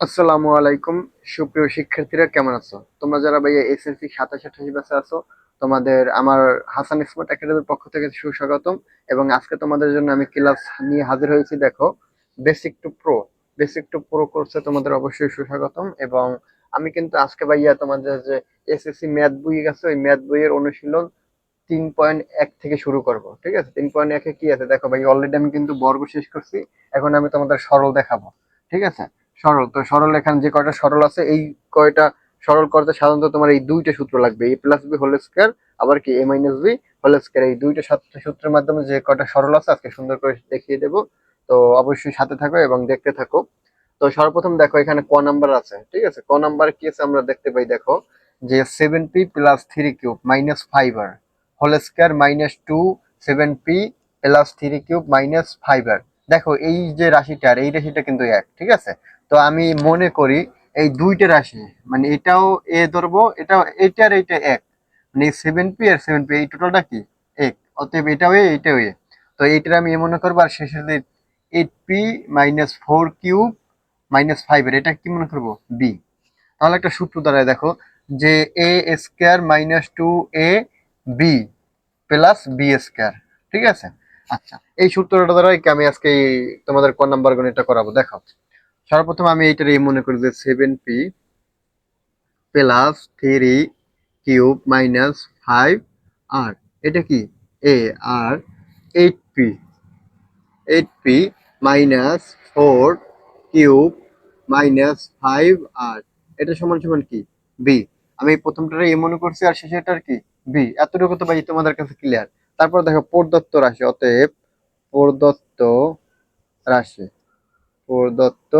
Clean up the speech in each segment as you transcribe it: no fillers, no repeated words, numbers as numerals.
আসসালামু আলাইকুম। সুপ্রিয় শিক্ষার্থীরা, কেমন আছো তোমরা? যারা ভাইয়া এসএসসি 27-28 ব্যাচে আছো, তোমাদের আমার হাসান স্মার্ট একাডেমির পক্ষ থেকে সুস্বাগতম। এবং আজকে তোমাদের জন্য আমি ক্লাস নিয়ে হাজির হয়েছি। দেখো, বেসিক টু প্রো কোর্সে তোমাদের অবশ্যই সুস্বাগতম। এবং আমি কিন্তু আজকে ভাইয়া তোমাদের যে এসএসসি ম্যাথ বই গেছে, ওই ম্যাথ বইয়ের অনুশীলন 3.1 থেকে শুরু করব। ঠিক আছে, 3.1-এ কি আছে দেখো ভাই। অলরেডি আমি কিন্তু বর্গ শেষ করছি। এখন আমি তোমাদের সরল দেখাবো। ঠিক আছে, সরল এখানে যে কয়টা সরল আছে, এই কয়টা সরল করতে সাধারণত তোমার এই দুইটা সূত্র লাগবে, এ প্লাস বি হোল স্কয়ার, আবার কি A minus B whole square. এই দুইটা সূত্রের মাধ্যমে যে কয়টা সরল আছে আজকে সুন্দর করে দেখিয়ে দেবো। তো অবশ্যই সাথে থাকো এবং দেখতে থাকো। তো সর্বপ্রথম দেখো, এখানে ক নাম্বার আছে। ঠিক আছে, ক নাম্বার কি আছে আমরা দেখতে পাই। দেখো যে 7p+3 cube minus 5r whole square minus 7p plus 3 cube minus 5r। দেখো এই যে রাশিটা আর এই রাশিটা কিন্তু এক। ঠিক আছে, তো আমি মনে করি এই দুইটা রাশি, মানে এটাও এ ধরবো, এটাও এটা আর এইটা এক, মানে 7p আর 7p এই টোটালটা কি এক। অতএব এটাও এ, এইটাও এ। তো এইটার আমি এ মনে করবো, আর শেষে 8p-4 কিউব মাইনাস 5 এর এটা কি মনে করবো বি। তাহলে একটা সূত্র দাঁড়ায় দেখো, যে A square minus 2ab plus B square. ঠিক আছে, আচ্ছা এই সূত্রটা দ্বারা আমি আজকে তোমাদের ক নাম্বার গণিতটা করাবো। দেখো, সর্বপ্রথম আমি এইটার এই মনে করি যে 7p+3 কিউব মাইনাস 5 আর এটা কি এ, আর 8p, 8p-4 কিউব মাইনাস 5 আর এটা সমান সমান কি বি। আমি প্রথমটারে এ মনে করছি আর শেষেরটার কি বি। এতটুকু তো ভাই তোমাদের কাছে ক্লিয়ার। তারপর দেখো প্রদত্ত রাশি, অতএব প্রদত্ত রাশি, প্রদত্ত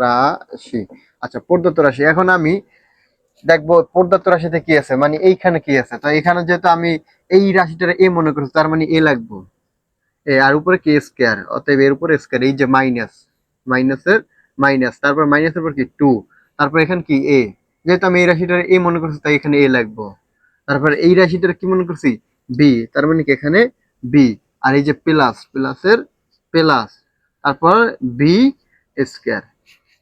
রাশি। আচ্ছা, প্রদত্ত রাশি এখন আমি দেখবো প্রদত্ত রাশিতে কি আছে, মানে এইখানে কি আছে। তো এখানে যেহেতু আমি এই রাশিটার এ মনে করছি, তার মানে এ লাগবো এ, আর উপরে কে স্কয়ার, অতএব এর উপরে স্কয়ার। এই যে মাইনাস, মাইনাসের মাইনাস, তারপর মাইনাসের পর কি 2, তারপর এখানে কি এ। যেহেতু আমি এই রাশিটার এ মনে করছি, তাই এখানে এ লাগবো। তারপর এই রাশিটার কি মনে করছি বি, তার মানে কি এখানে বি। আর এই যে প্লাস, প্লাসের প্লাস, তারপর বি স্কয়ার।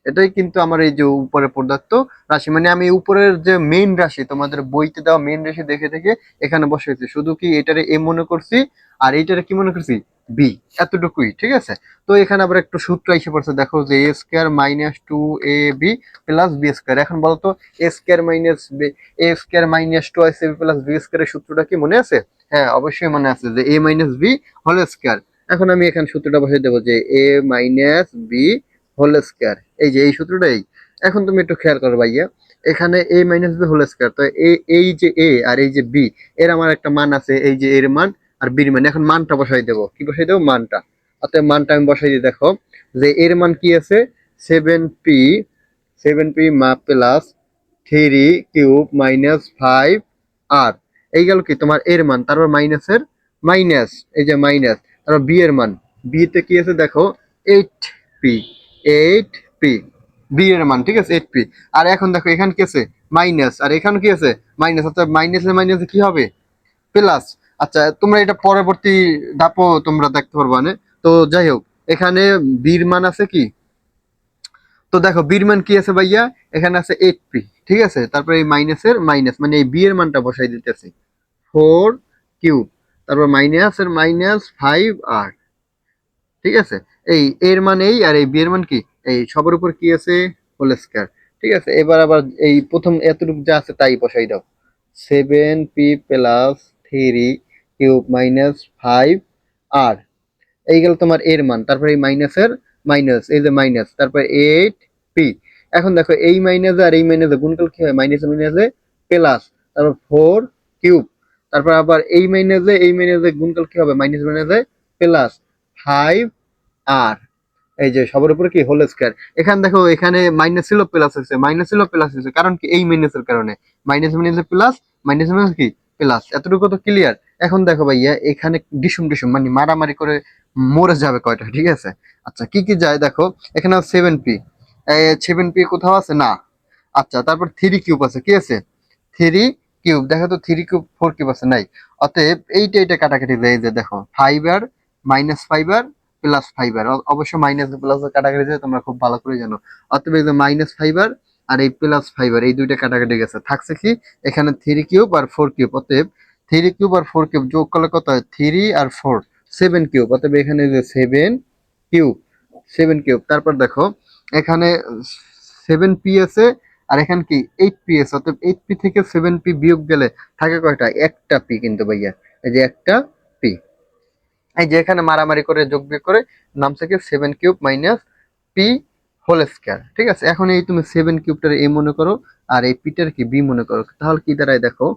এটাই কিন্তু আমার এই যে উপরে প্রদত্ত রাশি, মানে আমি উপরের যে মেইন রাশি তোমাদের বইতে দেওয়া মেইন রাশি দেখে দেখে এখানে বসাইছি। শুধু কি এটারে এ মনে করছি আর এইটারে কি মনে করছি বি, এতটুকুই। ঠিক আছে, তো এখানে আবার একটু সূত্র এসে পড়ছে। দেখো যে A square minus 2ab plus B square. এখন বলতো A square minus B, A square minus 2ac plus B স্কয়ারের সূত্রটা কি মনে আছে? হ্যাঁ, অবশ্যই মনে আছে, যে A minus B whole square. এখন আমি এখানে সূত্রটা বসিয়ে দেবো, যে A minus B whole square. এই যে এই সূত্রটাই। এখন তুমি একটু খেয়াল করো ভাইয়া, এখানে এ মাইনাস বি হোল স্কয়ার, তো এই যে এ আর এই যে বি, এর আমার একটা মান আছে, এই যে এর মান আর বির মান। এখন মানটা বসাই দেবো, কি বসাই দেবো মানটা। অতএব মানটা আমি বসাই দিই। দেখো যে এর মান কি আছে, 7p মা প্লাস 3 কিউব মাইনাস 5 আর এই গেল কি তোমার এর মান, তারপর মাইনাসের মাইনাস, এই যে মাইনাস, তারপর বি এর মান। বি তে কি আছে দেখো 8p, 8p বি এর মান। ঠিক আছে, 8p। আর এখন দেখো এখানে কি আছে মাইনাস, আর এখানে কি আছে মাইনাস, অর্থাৎ মাইনাসে মাইনাসে কি হবে প্লাস। আচ্ছা, তোমরা এটা পরবর্তী ধাপও তোমরা দেখতে পারবা না। তো যাই হোক, এখানে বির মান আছে কি, তো দেখো বির মান কি আছে ভাইয়া, এখানে আছে 8p। ঠিক আছে, তারপরে এই মাইনাসের মাইনাস, মানে এই বি এর মানটা বসাই দিতেছি 4 কিউব, তারপর মাইনাসের মাইনাস 5 আর ঠিক আছে, এই এর মান এই, আর এই বি এর মান কি এই, সবার উপর কি আছে হোল স্কয়ার। ঠিক আছে, এবার আবার এই প্রথম এতটুকু যা আছে তাই বসাই দাও। 7p+3 কিউব মাইনাস 5 আর এই গেল তোমার এর মান, তারপর এই মাইনাসের মাইনাস, এই যে মাইনাস, তারপর 8p। এখন দেখো এই মাইনাস আর এই মাইনাসে গুণফল কি হয়, মাইনাসে মাইনাসে প্লাস, তারপর 4 কিউব, তারপর আবার এই মাইনাসে গুণফল কি হবে, মাইনাস মাইনাসে প্লাস 5 আর এই যে সবার উপরে কি হোল স্কয়ার। এখানে দেখো এখানে মাইনাস ছিল প্লাস হয়েছে, মাইনাস ছিল প্লাস হয়েছে, কারণ কি এই মাইনাসের কারণে। মাইনাস মাইনাসে প্লাস, মাইনাস মাইনাস কি প্লাস। এতটুকু তো ক্লিয়ার। এখন দেখো ভাইয়া, এখানে ডিসুম ডিসুম মানে মারামারি করে মরে যাবে কয়টা। ঠিক আছে, আচ্ছা কি কি যায় দেখো, এখানে 7p, 7p কোথাও আছে না। আচ্ছা, তারপর 3 কিউব আছে, কি আছে 3 কিউব, দেখো তো 3 কিউব 4 কিউব আছে নাই। অতএব এইটা কাটাকাটি যায়, যে দেখো 5 আর মাইনাস 5 আর প্লাস ফাইবার, অবশ্য মাইনাস প্লাস কাটাকাটি যায় তোমরা খুব ভালো করে জানো। অতএব এই যে মাইনাস ফাইবার আর এই প্লাস ফাইবার এই দুইটা কাটাকাটি গেছে, থাকছে কি এখানে 3 কিউব আর 4 কিউব। অতএব 3 কিউব আর 4 কিউব যোগ করলে কত হয়, 3 আর 4 7 কিউব। অতএব এখানে যে 7 কিউব, 7 কিউব। তারপর দেখো এখানে 7 পি আছে আর এখানে কি 8 পি আছে। অতএব 8 পি থেকে 7 পি বিয়োগ গেলে থাকে কয়টা, একটা পি কিন্তু ভাইয়া, এই যে একটা পি। এই যে এখানে মারামারি করে যোগ বিয়োগ করে নামছে কি 7 cube minus P whole square. ঠিক আছে, এখন এই তুমি 7 কিউবটার এ মনে করো আর এই পিটার কি বি মনে করো, তাহলে কি দাঁড়ায় দেখো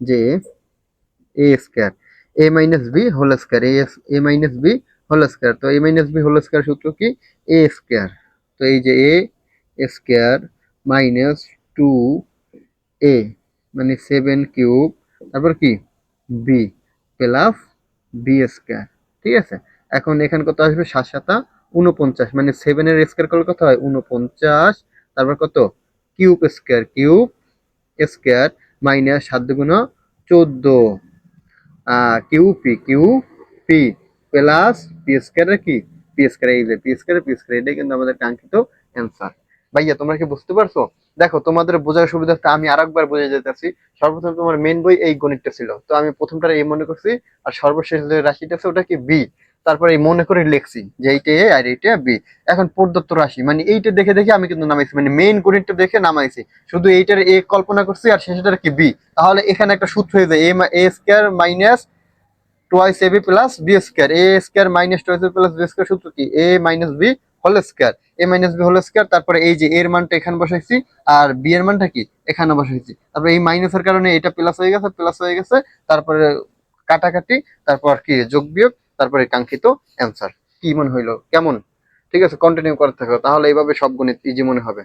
যে A square A minus B whole square, A minus B whole square. তো এ মাইনাস বি হোল স্কয়ার সূত্র কি এ স্কয়ার। তো এই যে এ স্কয়ার মাইনাস 2 এ মানে 7 কিউব, তারপর কি বি প্লাস বি স্কয়ার। ঠিক আছে, এখন এখানে কত আসবে, 7 7 49, মানে 7 এর স্কয়ার করলে কত হয় 49, তারপর কত cube square, cube square minus 7 × 2 = 14, Q P plus P স্কয়ারের কি পি স্কয়ার, এই যে পি স্কয়ার পি স্কয়ার, এটাই কিন্তু আমাদের কাঙ্ক্ষিত অ্যান্সার। ভাইয়া তোমরা কি বুঝতে পারছো? দেখো তোমাদের বোঝার সুবিধার্থে আমি আরেকবার বুঝে যেতেছি। সর্বপ্রথম তোমার মেন বই এই গণিতটা ছিল, তো আমি প্রথমটা এই মনে করছি, আর সর্বশেষ যে রাশিটা আছে ওটা কি বি। তারপরে এই মনে করে লিখছি যে এইটা এ আর এইটা বি। এখন প্রদত্ত রাশি মানে এইটা দেখে দেখে আমি কিন্তু নামাইছি, মানে মেইন গণিতটা দেখে নামাইছি, শুধু এইটার এ কল্পনা করছি আর শেষেটার কি বি। তাহলে এখানে একটা সূত্র হয়ে যায় A square minus twice A B plus B square, A square minus twice B plus B square সূত্র কি A minus B whole square, A minus B whole square. তারপরে এই যে এর মানটা এখানে বসাইছি আর বি এর মানটা কি এখানে বসাইছি, তারপরে এই মাইনাসের কারণে এটা প্লাস হয়ে গেছে, প্লাস হয়ে গেছে, তারপরে কাটাকাটি, তারপর কি যোগ বিয়োগ, তারপরে কাঙ্ক্ষিত অ্যান্সার। কি মনে হইলো কেমন? ঠিক আছে, কন্টিনিউ করতে থাকো, তাহলে এইভাবে সব গণিত ইজি মনে হবে।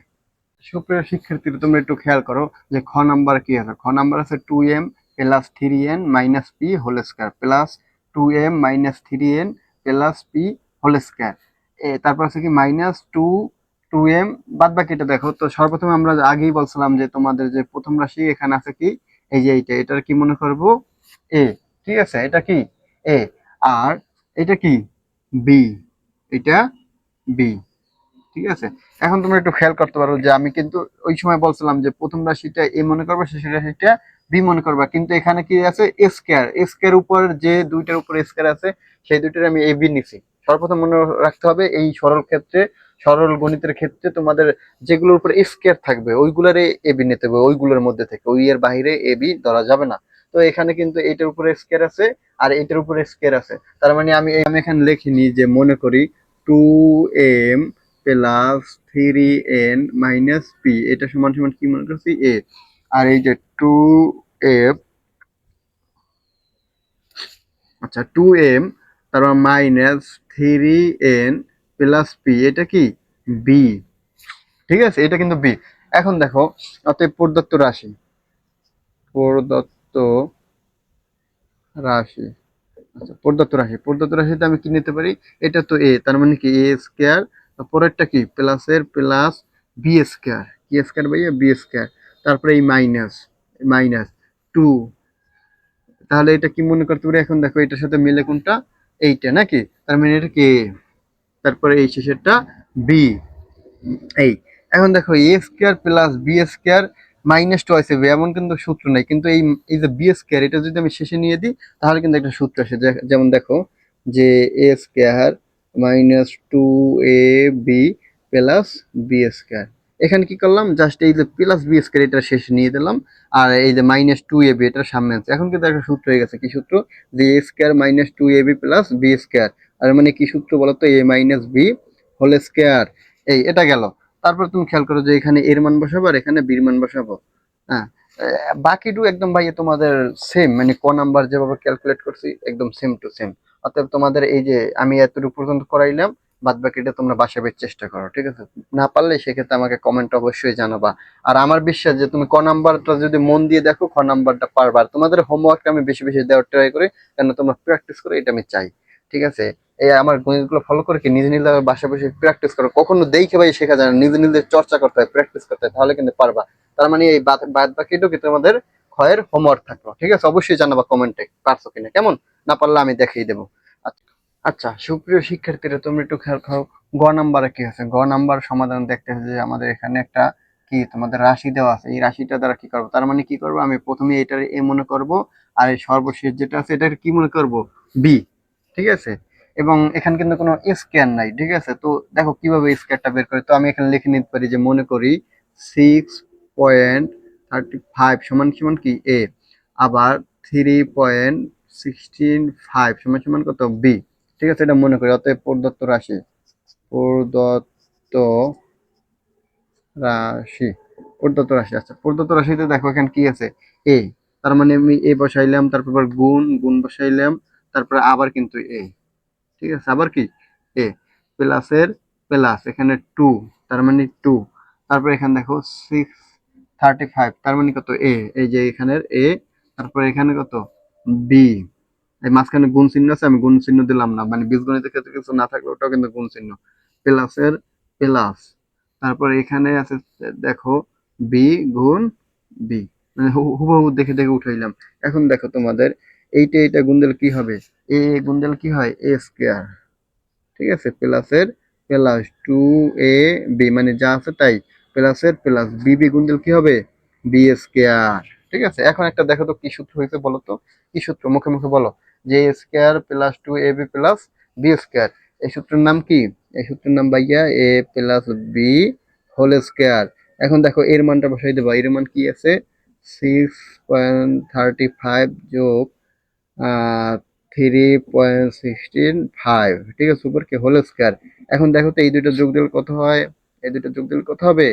সুপ্রিয় শিক্ষার্থীরা তোমরা একটু খেয়াল করো যে খ নাম্বার কি আছে, খ নাম্বার আছে 2m plus 3n minus P whole square plus 2m minus 3n plus P whole square. তারপর আছে কি মাইনাস 2m, বাদ বাকিটা দেখো। তো সর্বপ্রথমে আমরা আগেই বলছিলাম যে তোমাদের যে প্রথম রাশি এখানে আছে কি এই যে এইটা, এটার কি মনে করব এ। ঠিক আছে, এটা কি এ, আর এটা কি বি, এটা বি। ঠিক আছে, এখন তোমরা একটু খেয়াল করতে পারো যে আমি কিন্তু ওই সময় বলছিলাম যে প্রথম রাশিটা এ মনে করবা, শেষের রাশিটা বি মনে করবা, কিন্তু এখানে কি আছে স্কয়ার, স্কয়ার উপর যে দুইটার উপর স্কয়ার আছে সেই দুইটার আমি এ বি নিছি। সর্বপ্রথম মনে রাখতে হবে এই সরল ক্ষেত্রে, সরল গণিতের ক্ষেত্রে তোমাদের যেগুলোর উপর স্কয়ার থাকবে ওইগুলোরে এ বি নিতে হবে, ওইগুলোর মধ্যে থেকে, ওই এর বাইরে এ বি ধরা যাবে না। তো এখানে কিন্তু এটার উপরে স্কয়ার আছে আর এটার উপরে স্কয়ার আছে, তার মানে আমি এখানে লিখিনি যে মনে করি 2m plus 3n minus P এটা সমান সমান কি মনে করছি এ, আর এই যে 2f, আচ্ছা 2m তারপর মাইনাস 3n প্লাস পি এটা কি বি। ঠিক আছে, এটা কিন্তু বি। এখন দেখো অতএব প্রদত্ত রাশি, প্রদত্ত রাশি, আচ্ছা প্রদত্ত রাশিতে আমি কি নিতে পারি, এটা তো এ, তার মানে কি এ স্কয়ার, পরেরটা কি প্লাসের প্লাস বি স্কয়ার, কি স্কয়ার ভাইয়া বি স্কয়ার, তারপরে এই মাইনাস মাইনাস 2, তাহলে এটা কি মনে করতে পারি, এখন দেখো এটার সাথে মিলে কোনটা এইটা নাকি, তার মানে এটা কি A, তারপরে এই শেষেরটা বি। এই এখন দেখো A square plus B square minus twice B, এমন কিন্তু সূত্র নাই, কিন্তু এই এই যে বি স্কয়ার এটা যদি আমি শেষে নিয়ে দিই তাহলে কিন্তু একটা সূত্র আসে, যেমন দেখো যে A square minus 2ab plus B square. এখানে কি করলাম, জাস্ট এই যে প্লাস বি স্কয়ার এটা শেষে নিয়ে দিলাম, আর এই যে মাইনাস 2ab এটার সামনে আছে। এখন কিন্তু একটা সূত্র হয়ে গেছে, কি সূত্র, যে A square minus 2ab plus B square, আর মানে কি সূত্র বলতো A minus B whole square. এই এটা গেল। তারপর তুমি খেয়াল করো যে এখানে এর মান বসাবো আর এখানে বির মান বসাবো। হ্যাঁ, বাকিটু একদম ভাইয়া তোমাদের সেম, মানে ক নাম্বার যেভাবে ক্যালকুলেট করছি একদম সেম টু সেম। অতএব তোমাদের এই যে আমি এতটুকু পর্যন্ত করাইলাম, বাদ বাকিটা তোমরা বাসাবের চেষ্টা করো। ঠিক আছে, না পারলে সেক্ষেত্রে আমাকে কমেন্ট অবশ্যই জানাবা। আর আমার বিশ্বাস যে তুমি ক নাম্বারটা যদি মন দিয়ে দেখো খ নাম্বারটা পারবা। আর তোমাদের হোমওয়ার্কটা আমি বেশি বেশি দেওয়ার ট্রাই করি, কেন তোমরা প্র্যাকটিস করো, এটা আমি চাই। ঠিক আছে, এই আমার গণিতগুলো ফলো করে কি নিজে নিজে বাসা বসে প্র্যাকটিস করো, কখনো দেখে ভাই শেখা যায় না, নিজে নিজে চর্চা করতে হয়, প্র্যাকটিস করতে হয়, তাহলে কিন্তু পারবা। তার মানে এই বাদ বাকিটুকু তোমাদের ক্ষয়ের হোমওয়ার্ক থাকলো। ঠিক আছে, অবশ্যই জানাবা কমেন্টে পারছো কিনা, কেমন, না পারলে আমি দেখিয়ে দেবো। আচ্ছা, আচ্ছা সুপ্রিয় শিক্ষার্থীরা, তোমরা একটু খেয়াল করো গ নাম্বারে কি আছে। গ নাম্বার সমাধান দেখতে হবে যে আমাদের এখানে একটা কি তোমাদের রাশি দেওয়া আছে, এই রাশিটা দ্বারা কি করবো, তার মানে কি করবো, আমি প্রথমে এটার এ মনে করব, আর এই সর্বশেষ যেটা আছে এটার কি মনে করব, বি। ঠিক আছে, এবং এখানে কিন্তু কোনো স্কয়ার নাই। ঠিক আছে, তো দেখো কিভাবে স্কয়ারটা বের করে, তো আমি এখানে লিখে নিতে পারি যে মনে করি 6.35 সমান সমান কি এ, আবার 3.165 সমান সমান কত বি। ঠিক আছে, এটা মনে করি। অতএব প্রদত্ত রাশি, প্রদত্ত রাশি, প্রদত্ত রাশি। আচ্ছা প্রদত্ত রাশিতে দেখো এখানে কি আছে, এ, তার মানে আমি এ বসাইলাম, তারপর আবার গুণ গুণ বসাইলাম, তারপরে আবার কিন্তু এ। ঠিক আছে, আবার কি এ, প্লাসের প্লাস এখানে টু, তার মানে টু, তারপরে এখানে দেখো 635, তার মানে কত এ, এই যে এখানের এ, তারপরে এখানে কত বি। এই মাঝখানে গুণ চিহ্ন আছে, আমি গুণ চিহ্ন দিলাম না, মানে বীজগণিতের ক্ষেত্রে কিছু না থাকলে ওটাও কিন্তু গুণ চিহ্ন, প্লাসের প্লাস, তারপরে এখানে আছে দেখো বি গুণ বি, মানে হুবহু দেখে দেখে উঠাইলাম। এখন দেখো তোমাদের এইটা এইটা গুণ দিলে কি হবে, এ গুণ দিলে কি হয় এ স্কয়ার। ঠিক আছে, প্লাসের প্লাস টু এ বি, মানে যা আছে তাই, প্লাসের প্লাস বি বি গুণ দিলে কি হবে বি স্কয়ার। ঠিক আছে, এখন একটা দেখো তো কি সূত্র হয়েছে বলো তো, কি সূত্র, মুখে মুখে বলো, যে A square plus two A B plus B square. এই সূত্রের নাম কি, এই সূত্রের নাম ভাইয়া এ প্লাস বি হোল স্কয়ার। এখন দেখো এর মানটা বসাই দেবা, এর মান কি আছে 6.35 যোগ 3.165। ঠিক আছে, সুপার কে হোল স্কয়ার। এখন দেখো তো এই দুটো যোগ দিলে কত হয়, এই দুটো যোগ দিলে কত হবে,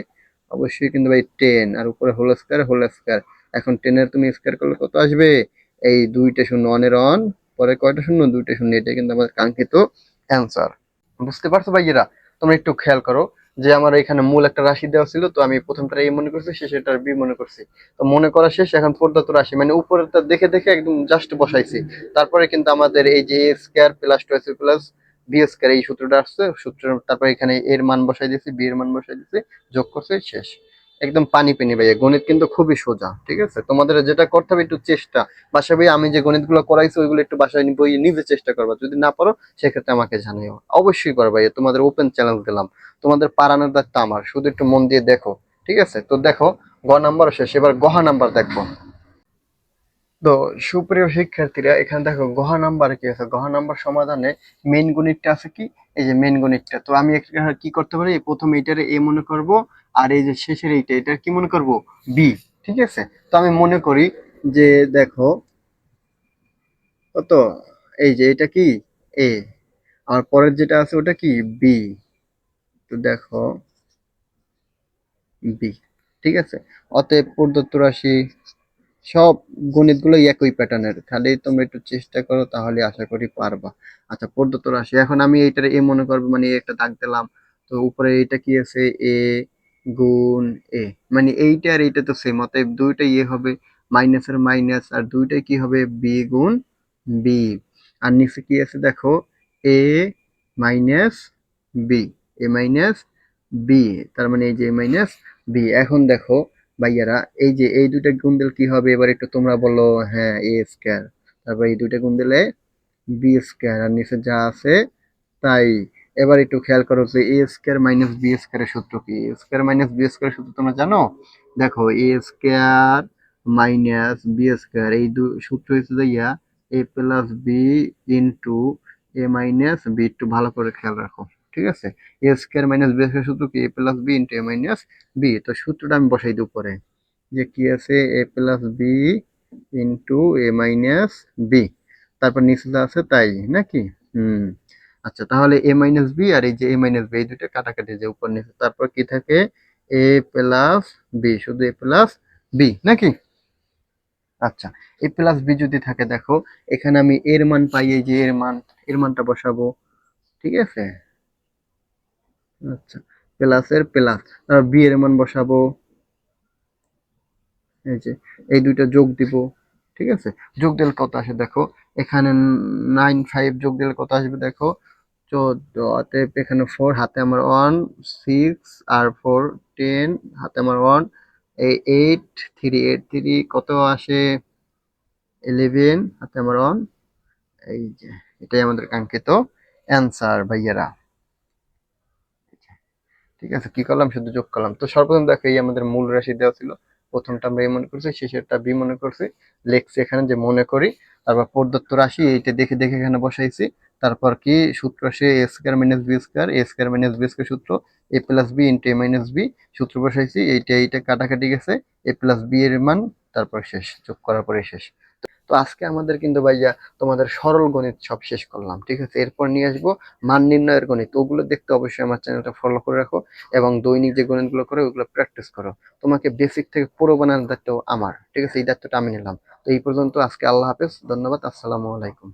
অবশ্যই কিন্তু ভাই 10, আর উপরে হোল স্কয়ার হোল স্কয়ার। এখন 10 এর তুমি স্কয়ার করলে কত আসবে, এই দুইটা শূন্য, অনের অন, পরে কয়টা শূন্য, দুইটা শূন্য, এটা কিন্তু আমাদের কাঙ্ক্ষিত অ্যান্সার। বুঝতে পারছো ভাইয়েরা? তোমরা একটু খেয়াল করো যে আমার এখানে মূল একটা রাশি দেওয়া ছিল, তো আমি প্রথমটা এ মনে করছি, শেষেরটা বি মনে করছি। তো মনে করা শেষ, এখন প্রদত্ত রাশি মানে উপরেরটা দেখে দেখে একদম জাস্ট বসাইছি। তারপরে কিন্তু আমাদের এই যে A square plus two S plus B square, এই সূত্রটা আসছে, সূত্র তারপরে এখানে এর মান বসাই দিয়েছি, বি এর মান বসাই দিয়েছি, যোগ করছি, শেষ। একদম পানি পেনি ভাইয়া, গণিত কিন্তু খুবই সোজা। ঠিক আছে, তোমাদের যেটা করতে হবে একটু চেষ্টা, বাসায় ভাই আমি যে গণিতগুলো করাইছি ওইগুলো একটু বাসায় বই নিজে চেষ্টা করবা, যদি না পারো সেক্ষেত্রে আমাকে জানিও, অবশ্যই পারবা। তোমাদের ওপেন চ্যালেঞ্জ দিলাম, তোমাদের পারানোর দায়িত্ব আমার, শুধু একটু মন দিয়ে দেখো। ঠিক আছে, তো দেখো গ নাম্বার শেষ, এবার গহা নাম্বার দেখবো। তো সুপ্রিয় শিক্ষার্থীরা, এখানে দেখো গহা নাম্বার কি আছে, গহা নাম্বার সমাধানে মেন গণিতটা আছে কি, এই যে মেন গণিতটা। তো আমি এখানে কি করতে পারি, প্রথমে এটারে এ মনে করব, আর এই যে শেষের এইটা, এটার কি মনে করব বি। ঠিক আছে, তো আমি মনে করি যে দেখো কত, এই যে এটা কি এ, আর পরের যেটা আছে ওটা কি বি। তো দেখো বি। ঠিক আছে, অতএব প্রদত্ত রাশি, সব গণিতগুলো একই প্যাটার্নের, খালি তোমরা একটু চেষ্টা করো তাহলে আশা করি পারবা। আচ্ছা প্রদত্ত রাশি, এখন আমি এইটার এ মনে করবো, মানে একটা দাগ দিলাম। তো উপরে এইটা কি আছে এ গুণ এ, মানে এইটা আর এইটা তো সেম, অতএব দুইটাই এ হবে, মাইনাসের মাইনাস, আর দুইটাই কি হবে বি গুণ বি। আর নিচে কি আছে দেখো এ মাইনাস বি, এ মাইনাস বি, তার মানে এই যে মাইনাস বি। এখন দেখো ভাইয়ারা, এই যে এই দুইটা গুণ দিলে কি হবে, এবার একটু তোমরা বলো, হ্যাঁ এ স্কয়ার, তারপর এই দুইটা গুণ দিলে বি স্কয়ার, আর নিচে যা আছে তাই। এবার একটু খেয়াল করো যে এ স্কয়ার মাইনাস বি স্কয়ারের সূত্র কি, এ স্কয়ার মাইনাস বি স্কয়ারের সূত্র তোমরা জানো। দেখো A square minus B square, এই সূত্র হচ্ছে যে ইয়া এ প্লাস বি ইন্টু এ মাইনাস বি, একটু ভালো করে খেয়াল রাখো। ঠিক আছে, এ স্কয়ার মাইনাস বি স্কয়ার সূত্র কি, এ প্লাস বি ইন্টু এ মাইনাস বি। তো সূত্রটা আমি বসাই দিই উপরে, যে কি আছে এ প্লাস বি ইন্টু এ মাইনাস বি, তারপর নিচে যা আছে তাই নাকি। হুম, আচ্ছা তাহলে এ মাইনাস বি আর এই যে এ মাইনাস বি, এই দুটো কাটাকাটি, যে উপর নিচে, তারপর কি থাকে এ প্লাস বি, শুধু এ প্লাস বি নাকি। আচ্ছা, এ প্লাস বি যদি থাকে, দেখো এখানে আমি এর মান পাই, এই যে এর মান, এর মানটা বসাবো। ঠিক আছে, আচ্ছা প্লাসের প্লাস, বি এর মান বসাবো, এই যে এই দুইটা যোগ দিব। ঠিক আছে, যোগ দিলে কত আসে দেখো, এখানে 9 5 যোগ দিলে কত আসবে দেখো 14, অতএব এখানে 4 হাতে আমার 1, 6 আর 4 10, হাতে আমার 1, এই 8 3 কত আসে 11, হাতে আমার 1, এই যে এটাই আমাদের কাঙ্ক্ষিত অ্যান্সার ভাইয়ারা। ঠিক আছে, কি করলাম, শুধু যোগ করলাম। তো সর্বপ্রথম দেখো এই আমাদের মূল রাশি দেওয়া ছিল, প্রথমটা আমরা এ মনে করছি, শেষেরটা বি মনে করছি, লেখছি এখানে যে মনে করি। তারপর প্রদত্ত রাশি এইটা দেখে দেখে এখানে বসাইছি। তারপর কি সূত্র আসে, এ square minus B square, A square minus B square সূত্র, এ প্লাস বি ইন্টু এ মাইনাস বি, সূত্র বসাইছি, এইটা এইটা কাটাকাটি গেছে, এ প্লাস বি এর মান, তারপর শেষ, যোগ করার পরে শেষ। তো আজকে আমাদের কিন্তু ভাইয়া তোমাদের সরল গণিত সব শেষ করলাম, ঠিক আছে। এরপর নিয়ে আসবো মান নির্ণয়ের গণিত, ওগুলো দেখতে অবশ্যই আমার চ্যানেলটা ফলো করে রাখো এবং দৈনিক যে গণিতগুলো করো ওগুলো প্র্যাকটিস করো। তোমাকে বেসিক থেকে পুরো বানানোর দায়িত্ব আমার, ঠিক আছে, এই দায়িত্বটা আমি নিলাম। তো এই পর্যন্ত আজকে, আল্লাহ হাফেজ, ধন্যবাদ, আসসালামু আলাইকুম।